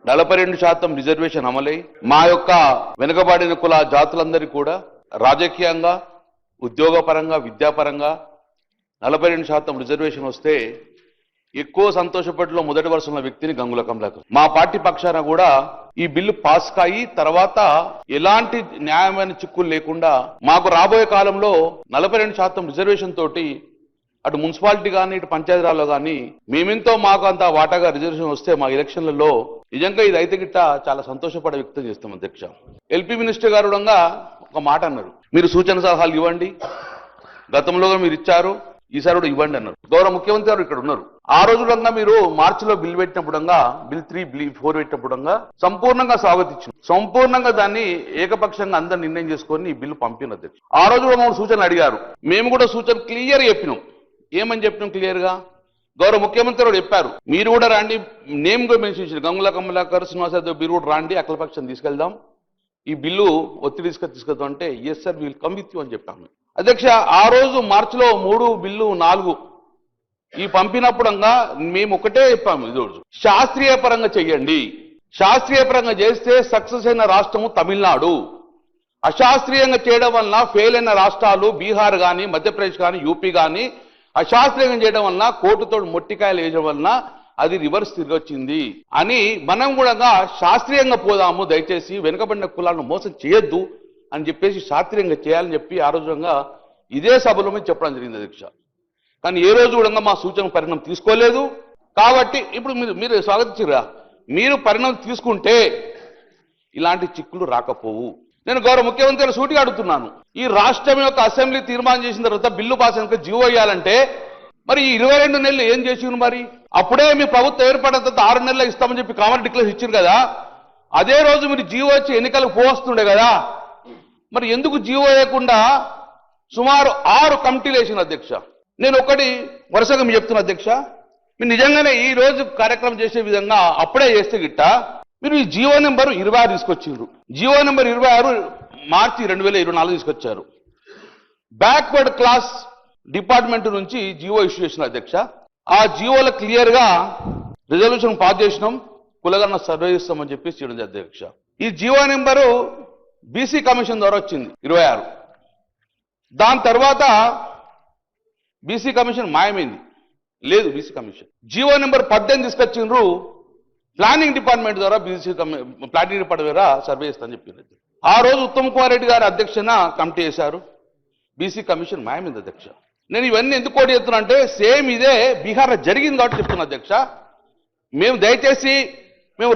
42% reservation అమలై మా యొక్క వెనుకబడిన కుల జాతులందరికీ కూడా రాజకీయంగా, ఉద్యోగపరంగా, విద్యాపరంగా 42% రిజర్వేషన్ వస్తే ఎక్కువ సంతోషపడిలో మొదటి వరుసలో వ్యక్తిని గంగుల కమలాకర్. మా పార్టీ పక్షాన కూడా ఈ బిల్లు పాస్ కాయి తర్వాత ఎలాంటి న్యాయమైన చిక్కులు లేకుండా మాకు రాబోయే కాలంలో 42% రిజర్వేషన్ తోటి అటు మున్సిపాలిటీ కానీ ఇటు పంచాయతీరాల్లో కానీ మేమెంతో మాకు అంత వాటాగా రిజర్వేషన్ వస్తే మా ఎలక్షన్లలో నిజంగా ఇది అయితే గిట్ట చాలా సంతోషపడే వ్యక్తం చేస్తాం అధ్యక్ష. ఎల్పీ మినిస్టర్ గారు కూడా ఒక మాట అన్నారు, మీరు సూచన సలహాలు ఇవ్వండి, గతంలో మీరు ఇచ్చారు, ఈసారి కూడా ఇవ్వండి అన్నారు. గౌరవ ముఖ్యమంత్రి గారు ఇక్కడ ఉన్నారు. ఆ రోజులంగా మీరు మార్చిలో బిల్ పెట్టినప్పుడంగా బిల్ 3, బిల్ 4 పెట్టినప్పుడంగా సంపూర్ణంగా స్వాగతించారు. సంపూర్ణంగా దాన్ని ఏకపక్షంగా అందరు నిర్ణయం చేసుకొని ఈ బిల్లు పంపిన అధ్యక్ష. ఆ రోజు కూడా మమ్మల్ని సూచనలు అడిగారు, మేము కూడా సూచన క్లియర్ చెప్పినాం. ఏమని చెప్పినాం క్లియర్ గా? గౌరవ ముఖ్యమంత్రి గారు చెప్పారు, మీరు కూడా రండి, నేమ్ కూడా మెన్షన్ చేశారు, గంగుల కమలాకర్, శ్రీనివాస్ యాదవ్ మీరు కూడా రండి, అఖిలపక్షం తీసుకెళ్దాం, ఈ బిల్లు ఒత్తిడి తీసుకెళ్తాం అంటే yes sir will come with you అని చెప్పాము. అధ్యక్ష, ఆ రోజు మార్చిలో 3, బిల్లు 4 ఈ పంపినప్పుడంగా మేము ఒకటే చెప్పాము, ఈరోజు శాస్త్రీయ పరంగా చెయ్యండి, శాస్త్రీయ పరంగా చేస్తే సక్సెస్ అయిన రాష్ట్రము తమిళనాడు, అశాస్త్రీయంగా చేయడం వలన ఫెయిల్ అయిన రాష్ట్రాలు బీహార్ కానీ, మధ్యప్రదేశ్ కానీ, యూపీ కానీ అశాస్త్రీయంగా చేయడం వలన కోర్టుతో మొట్టికాయలు వేయడం వలన అది రివర్స్ తిరిగి వచ్చింది అని మనం కూడా శాస్త్రీయంగా పోదాము, దయచేసి వెనుకబడిన కులాలను మోసం చేయొద్దు అని చెప్పేసి శాస్త్రీయంగా చేయాలని చెప్పి ఆ రోజుగా ఇదే సభలో మేము చెప్పడం జరిగింది అధ్యక్ష. కానీ ఏ రోజు కూడా మా సూచన పరిణామం తీసుకోలేదు. కాబట్టి ఇప్పుడు మీరు స్వాగతించరా, మీరు పరిణామం తీసుకుంటే ఇలాంటి చిక్కులు రాకపోవు. నేను గౌరవ ముఖ్యమంత్రి గారు సూటిగా అడుగుతున్నాను, ఈ రాష్ట్రం యొక్క అసెంబ్లీ తీర్మానం చేసిన తర్వాత బిల్లు పాస్ అయినాక జీవో ఇవ్వాలంటే మరి ఈ 22 నెలలు ఏం చేసిండ్రు? మరి అప్పుడే మీ ప్రభుత్వం ఏర్పడిన తర్వాత 6 నెలలు ఇస్తామని చెప్పి కామన్ డిక్లేర్ ఇచ్చారు కదా, అదే రోజు మీరు జీవో వచ్చి ఎన్నికలకు పోవస్తుండే కదా, మరి ఎందుకు జీవో వేయకుండా సుమారు 6 కమిటీలు వేసిన అధ్యక్ష? నేను ఒకటి వరుసగా మీరు చెప్తున్నా అధ్యక్ష, మీరు నిజంగానే ఈ రోజు కార్యక్రమం చేసే విధంగా అప్పుడే చేస్తే గిట్ట మీరు ఈ జీవో నెంబర్ 26 తీసుకొచ్చిండ్రు. జీవో నెంబర్ 26 మార్చి 2024 తీసుకొచ్చారు. బ్యాక్వర్డ్ క్లాస్ డిపార్ట్మెంట్ నుంచి జీవో ఇష్యూ చేసిన అధ్యక్ష. ఆ జీవోలో క్లియర్ గా రిజల్యూషన్ పాస్ చేసినాం, కులగణన సర్వే చేస్తామని చెప్పి చేయడం అధ్యక్ష. ఈ జీవో నెంబరు బీసీ కమిషన్ ద్వారా వచ్చింది 26. దాని తర్వాత బీసీ కమిషన్ మాయమైంది, లేదు బీసీ కమిషన్. జీవో నెంబర్ 18 తీసుకొచ్చిండ్రు, ప్లానింగ్ డిపార్ట్మెంట్ ద్వారా బీసీ ప్లానింగ్ డిపార్ట్మెంట్ ద్వారా సర్వే చేస్తామని చెప్పింది. ఆ రోజు ఉత్తమ్ కుమార్ రెడ్డి గారి అధ్యక్షన కమిటీ చేశారు, బీసీ కమిషన్ మాయమైంది అధ్యక్ష. నేను ఇవన్నీ ఎందుకు కోటి చెప్తున్నా అంటే సేమ్ ఇదే బీహార్లో జరిగింది కాబట్టి చెప్తున్నా అధ్యక్ష. మేము దయచేసి మేము